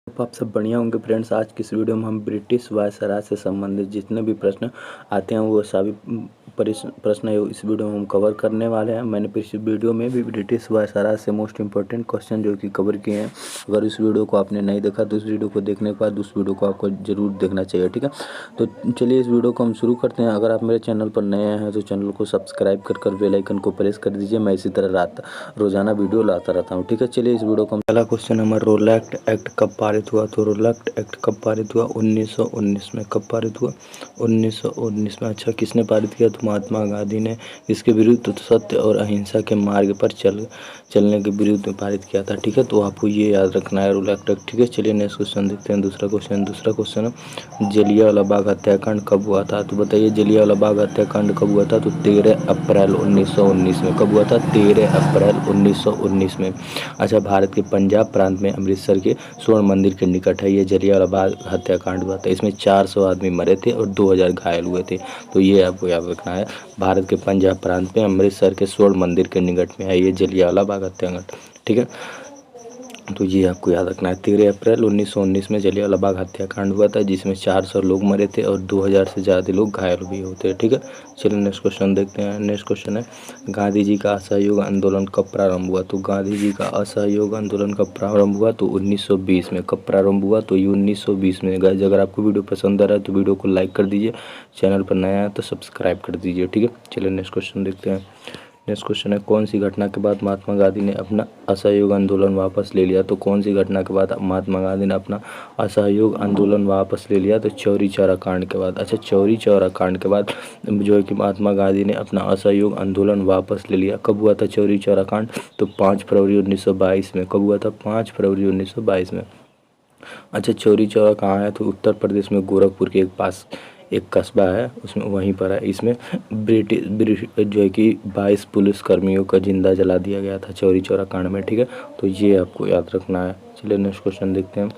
तो आप सब बढ़िया होंगे फ्रेंड्स। आज की इस वीडियो में हम ब्रिटिश वायसराय से संबंधित जितने भी प्रश्न आते हैं वो सभी प्रश्न इस वीडियो में हम कवर करने वाले हैं। मैंने पिछले वीडियो में भी ब्रिटिश वायसराय से मोस्ट इंपॉर्टेंट क्वेश्चन जो कि कवर किए हैं। अगर इस वीडियो को आपने नहीं देखा तो इस वीडियो को देखने के बाद उस वीडियो को आपको जरूर देखना चाहिए, ठीक है। तो चलिए इस वीडियो को हम शुरू करते हैं। अगर आप मेरे चैनल पर नए हैं तो चैनल को सब्सक्राइब कर बेल आइकन को प्रेस कर दीजिए। मैं इसी तरह रोजाना वीडियो लाता रहता हूँ, ठीक है। चलिए इस वीडियो को पहला क्वेश्चन हमारा रोलैक्ट एक्ट कब पारित हुआ। तो रोलैक्ट एक्ट कब पारित हुआ? 1919 में। कब पारित हुआ? 1919 में। अच्छा, किसने पारित किया? तो महात्मा गांधी ने। इसके विरुद्ध सत्य और अहिंसा के मार्ग पर चलने के विरुद्ध में पारित किया था, ठीक है। तो आपको ये याद रखना है रोलैक्ट एक्ट, ठीक है। चलिए नेक्स्ट क्वेश्चन देखते हैं। दूसरा क्वेश्चन है जलियांवाला बाग हत्याकांड कब हुआ था। तो बताइए जलियांवाला बाग हत्याकांड कब हुआ था। तो 13 अप्रैल 1919 में। कब हुआ था? 13 अप्रैल 1919 में। अच्छा, भारत के पंजाब प्रांत में अमृतसर के स्वर्ण मंदिर के निकट है ये जलियांवाला बाग हत्याकांड हुआ था। इसमें 400 आदमी मरे थे और 2000 घायल हुए थे। तो ये आपको याद रखना है। भारत के पंजाब प्रांत में अमृतसर के स्वर्ण मंदिर के निकट में है ये जलियांवाला बाग हत्याकांड, ठीक है। तो ये आपको याद रखना है। 13 अप्रैल 1919 में जलियांवाला बाग हत्याकांड हुआ था जिसमें 400 लोग मरे थे और 2000 से ज़्यादा लोग घायल भी होते हैं, ठीक है। चलिए नेक्स्ट क्वेश्चन देखते हैं। नेक्स्ट क्वेश्चन है गांधी जी का असहयोग आंदोलन कब प्रारंभ हुआ। तो गांधी जी का असहयोग आंदोलन कब प्रारंभ हुआ? तो 1920 में। कब प्रारंभ हुआ? तो ये 1920 में। गाइस अगर आपको वीडियो पसंद आ रहा है तो वीडियो को लाइक कर दीजिए, चैनल पर नया है तो सब्सक्राइब कर दीजिए, ठीक है। चलिए नेक्स्ट क्वेश्चन देखते हैं। नेक्स्ट क्वेश्चन है कौन सी घटना के बाद महात्मा गांधी ने अपना असहयोग आंदोलन वापस ले लिया। तो कौन सी घटना के बाद महात्मा गांधी ने अपना असहयोग आंदोलन वापस ले लिया? तो चौरी चौरा कांड के बाद। अच्छा, चौरी चौरा कांड के बाद जो है कि महात्मा गांधी ने अपना असहयोग आंदोलन वापस ले लिया। कब हुआ था चौरी चौरा कांड? तो 5 फरवरी 1922 में। कब हुआ था? 5 फरवरी 1922 में। अच्छा, चौरी चौरा कहाँ है? तो उत्तर प्रदेश में गोरखपुर के पास एक कस्बा है, उसमें वहीं पर है। इसमें ब्रिटिश जो है कि 22 पुलिस कर्मियों का जिंदा जला दिया गया था चौरी चौरा कांड में, ठीक है। तो ये आपको याद रखना है। चलिए नेक्स्ट क्वेश्चन देखते हैं।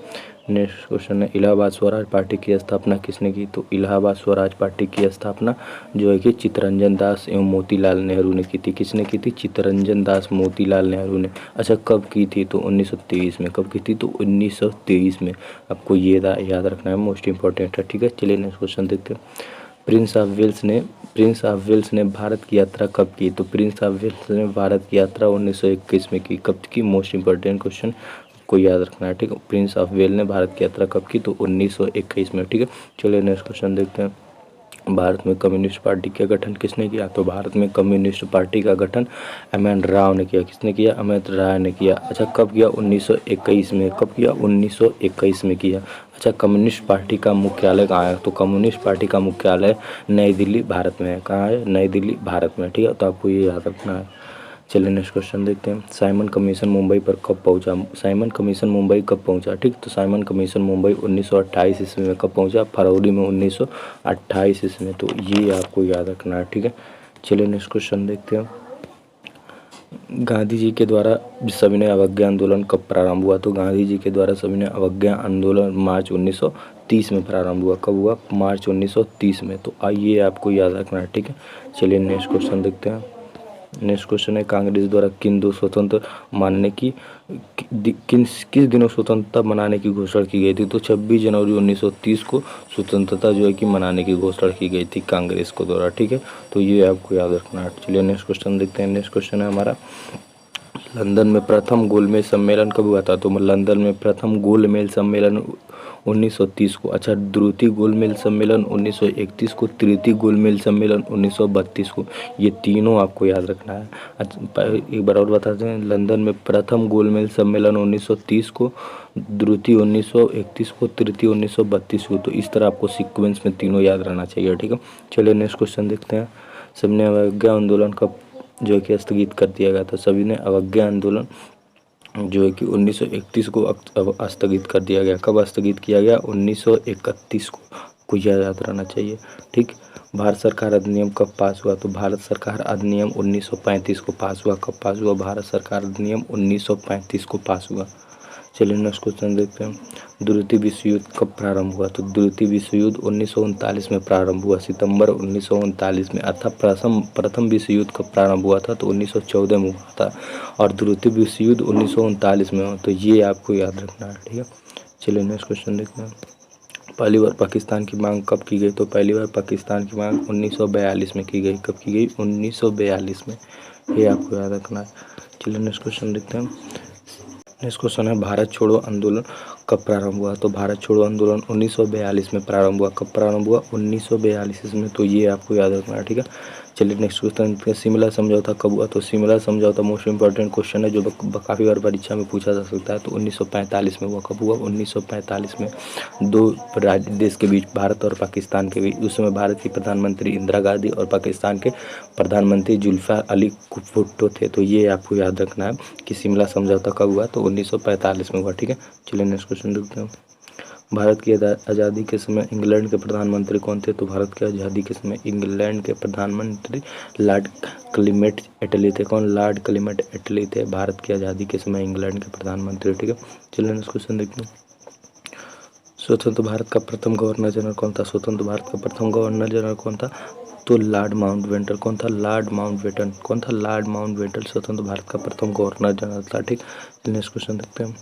नेक्स्ट क्वेश्चन है इलाहाबाद स्वराज पार्टी की स्थापना किसने की। तो इलाहाबाद स्वराज पार्टी की स्थापना जो है कि चित्तरंजन दास एवं मोतीलाल नेहरू ने की थी। किसने की थी? चित्तरंजन दास मोतीलाल नेहरू ने। अच्छा, कब की थी? तो 1923 में। कब की थी? तो 1923 में। आपको ये याद रखना है, मोस्ट इंपॉर्टेंट है, ठीक है। चलिए नेक्स्ट क्वेश्चन देखते हैं। प्रिंस ऑफ वेल्स ने भारत की यात्रा कब की। तो प्रिंस ऑफ वेल्स ने भारत की यात्रा 1921 में की। कब की? मोस्ट इंपॉर्टेंट क्वेश्चन को याद रखना है, ठीक है। प्रिंस ऑफ वेल ने भारत की यात्रा कब की? तो 1921 में, ठीक है। चलिए नेक्स्ट क्वेश्चन देखते हैं। भारत में कम्युनिस्ट पार्टी का गठन किसने किया। तो भारत में कम्युनिस्ट पार्टी का गठन एम.एन. राव ने किया। किसने किया? एम.एन. राव ने किया। अच्छा, कब किया? 1921 में। कब किया? 1921 में किया। अच्छा, कम्युनिस्ट पार्टी का मुख्यालय कहाँ है। तो कम्युनिस्ट पार्टी का मुख्यालय नई दिल्ली भारत में है। कहाँ है? नई दिल्ली भारत में, ठीक है। तो आपको ये याद रखना है। चलिए नेक्स्ट क्वेश्चन देखते हैं। साइमन कमीशन मुंबई पर कब पहुंचा। साइमन कमीशन मुंबई कब पहुंचा, ठीक। तो साइमन कमीशन मुंबई 1928 ईस्वी में कब पहुंचा? फरवरी में 1928 ईस्वी में। तो ये आपको याद रखना है, ठीक है। चलिए नेक्स्ट क्वेश्चन देखते हैं। गांधी जी के द्वारा सविनय अवज्ञा आंदोलन कब प्रारंभ हुआ। तो गांधी जी के द्वारा सविनय अवज्ञा आंदोलन मार्च 1930 में प्रारंभ हुआ। कब हुआ? मार्च 1930 में। तो आइए आपको याद रखना है, ठीक है। चलिए नेक्स्ट क्वेश्चन देखते हैं। नेक्स्ट क्वेश्चन है कांग्रेस द्वारा किन दो स्वतंत्र मानने की किस दिनों स्वतंत्रता मनाने की घोषणा की गई थी। तो 26 जनवरी 1930 को स्वतंत्रता जो है कि मनाने की घोषणा की गई थी कांग्रेस को द्वारा, ठीक है। तो ये आपको याद रखना है। चलिए नेक्स्ट क्वेश्चन देखते हैं। नेक्स्ट क्वेश्चन है हमारा लंदन में प्रथम गोलमेज सम्मेलन कब हुआ था। तो लंदन में प्रथम गोलमेज सम्मेलन 1930 को। अच्छा, द्वितीय गोलमेज सम्मेलन 1931 को, तृतीय गोलमेज सम्मेलन 1932 को। ये तीनों आपको याद रखना है। अच्छा, एक बार और बताते हैं। लंदन में प्रथम गोलमेज सम्मेलन 1930 को, द्वितीय 1931 को, तृतीय 1932 को। तो इस तरह आपको सीक्वेंस में तीनों याद रहना चाहिए, ठीक है। चलिए नेक्स्ट क्वेश्चन देखते हैं। सविनय अवज्ञा आंदोलन कब जो है कि स्थगित कर दिया गया था। सविनय अवज्ञा आंदोलन जो है कि 1931 को स्थगित कर दिया गया। कब स्थगित किया गया? 1931 को याद रहना चाहिए, ठीक। भारत सरकार अधिनियम कब पास हुआ। तो भारत सरकार अधिनियम 1935 को पास हुआ। कब पास हुआ? भारत सरकार अधिनियम 1935 को पास हुआ। चलिए नेक्स्ट क्वेश्चन देखते हैं। द्वितीय विश्व युद्ध कब प्रारंभ हुआ। तो द्वितीय विश्व युद्ध 1939 में प्रारंभ हुआ, सितंबर 1939 में। अर्थात प्रथम विश्व युद्ध कब प्रारंभ हुआ था। तो 1914 में हुआ था और द्वितीय विश्व युद्ध 1939 में हुआ। तो ये आपको याद रखना है, ठीक है। चलिए नेक्स्ट क्वेश्चन देखते हैं। पहली बार पाकिस्तान की मांग कब की गई? तो पहली बार पाकिस्तान की मांग 1942 में की गई। कब की गई? 1942 में। ये आपको याद रखना है। चलिए नेक्स्ट क्वेश्चन देखते हैं। नेक्स्ट क्वेश्चन है भारत छोड़ो आंदोलन कब प्रारंभ हुआ? तो भारत छोड़ो आंदोलन 1942 में प्रारंभ हुआ। कब प्रारंभ हुआ? 1942 में। तो ये आपको याद रखना है, ठीक है। चलिए नेक्स्ट क्वेश्चन, शिमला समझौता कब हुआ? तो शिमला समझौता मोस्ट इंपॉर्टेंट क्वेश्चन है जो काफ़ी बार परीक्षा में पूछा जा सकता है। तो 1945 में हुआ। कब हुआ? 1945 में। दो देश के बीच, भारत और पाकिस्तान के बीच, उस समय भारत की प्रधानमंत्री इंदिरा गांधी और पाकिस्तान के प्रधानमंत्री जुल्फिकार अली भुट्टो थे। तो ये आपको याद रखना है कि शिमला समझौता कब हुआ? तो 1945 में हुआ, ठीक है। चलिए नेक्स्ट क्वेश्चन देखते हैं। भारत की आज़ादी के समय इंग्लैंड के प्रधानमंत्री कौन थे? तो भारत की आज़ादी के समय इंग्लैंड के प्रधानमंत्री लॉर्ड क्लेमेंट एटली थे। कौन? लॉर्ड क्लेमेंट एटली थे भारत की आज़ादी के समय इंग्लैंड के प्रधानमंत्री, ठीक है। चलिए नेक्स्ट क्वेश्चन देखते हैं। स्वतंत्र भारत का प्रथम गवर्नर जनरल कौन था? स्वतंत्र भारत का प्रथम गवर्नर जनरल कौन था? तो लॉर्ड माउंटबेटन। कौन था? Lord Mountbatten. कौन था? लॉर्ड माउंटबेटन स्वतंत्र भारत का प्रथम गवर्नर जनरल था, ठीक। नेक्स्ट क्वेश्चन देखते हैं।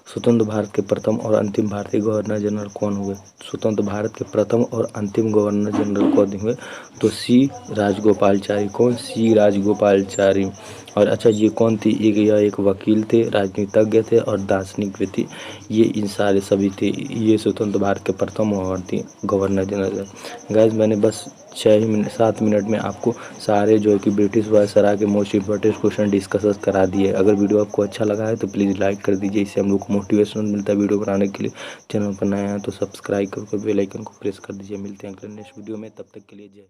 स्वतंत्र भारत के प्रथम और अंतिम भारतीय गवर्नर जनरल कौन हुए? स्वतंत्र भारत के प्रथम और अंतिम गवर्नर जनरल कौन हुए? तो सी राजगोपालचारी। कौन? सी राजगोपालचारी। और अच्छा, ये कौन थी? एक वकील थे, राजनीतिज्ञ थे और दार्शनिक भी थी। ये इन सारे सभी थे। ये स्वतंत्र भारत के प्रथम और भारतीय गवर्नर जनरल है। गाइस, मैंने बस 7 मिनट में आपको सारे जो है कि ब्रिटिश वायसराय के मोस्ट इंपॉर्टेंट क्वेश्चन डिस्कस करा दिए। अगर वीडियो आपको अच्छा लगा है तो प्लीज़ लाइक कर दीजिए, इससे हम लोग को मोटिवेशन मिलता है वीडियो बनाने के लिए। चैनल पर नया है तो सब्सक्राइब करके बेल आइकन को प्रेस कर दीजिए। मिलते हैं अगले नेक्स्ट वीडियो में, तब तक के लिए जय।